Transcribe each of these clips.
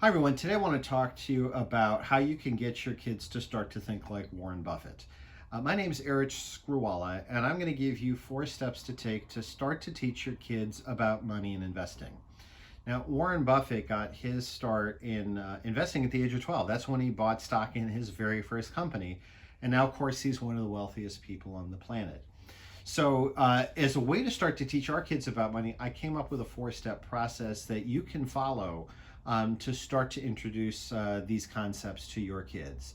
Hi everyone, today I want to talk to you about how you can get your kids to start to think like Warren Buffett. My name is Erich Skruwala, and I'm going to give you 4 steps to take to start to teach your kids about money and investing. Now, Warren Buffett got his start in investing at the age of 12. That's when he bought stock in his very first company. And now, of course, he's one of the wealthiest people on the planet. So, as a way to start to teach our kids about money, I came up with a 4-step process that you can follow to start to introduce these concepts to your kids.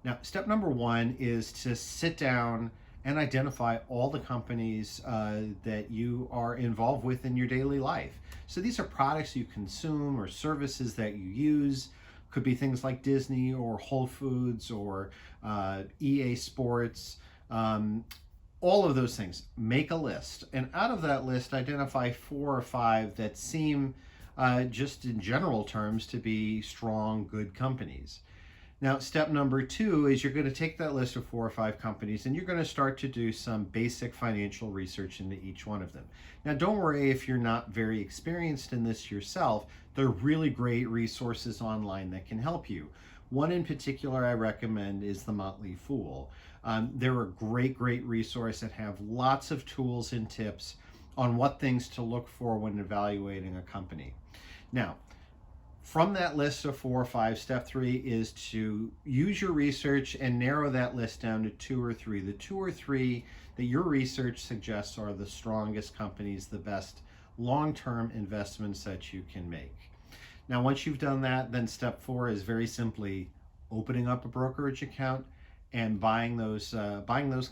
Now, step number 1 is to sit down and identify all the companies that you are involved with in your daily life. So these are products you consume or services that you use. Could be things like Disney or Whole Foods or EA Sports. All of those things. Make a list, and out of that list, identify 4 or 5 that seem, just in general terms, to be strong, good companies. Now, step number 2 is you're going to take that list of 4 or 5 companies and you're going to start to do some basic financial research into each one of them. Now, don't worry if you're not very experienced in this yourself. There are really great resources online that can help you. One in particular I recommend is The Motley Fool. They're a great resource that have lots of tools and tips on what things to look for when evaluating a company. Now, from that list of 4 or 5, step 3 is to use your research and narrow that list down to 2 or 3. The 2 or 3 that your research suggests are the strongest companies, the best long-term investments that you can make. Now, once you've done that, then step 4 is very simply opening up a brokerage account and buying those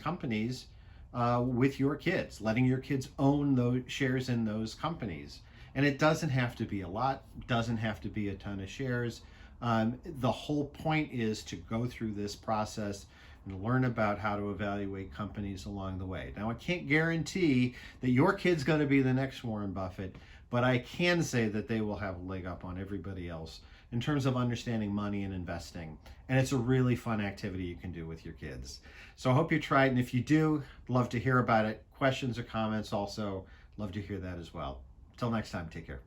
companies with your kids, letting your kids own those shares in those companies. And it doesn't have to be a lot, doesn't have to be a ton of shares. The whole point is to go through this process and learn about how to evaluate companies along the way. Now, I can't guarantee that your kid's going to be the next Warren Buffett, but I can say that they will have a leg up on everybody else in terms of understanding money and investing. And it's a really fun activity you can do with your kids. So I hope you try it, and if you do, love to hear about it. Questions or comments also, love to hear that as well. Till next time, take care.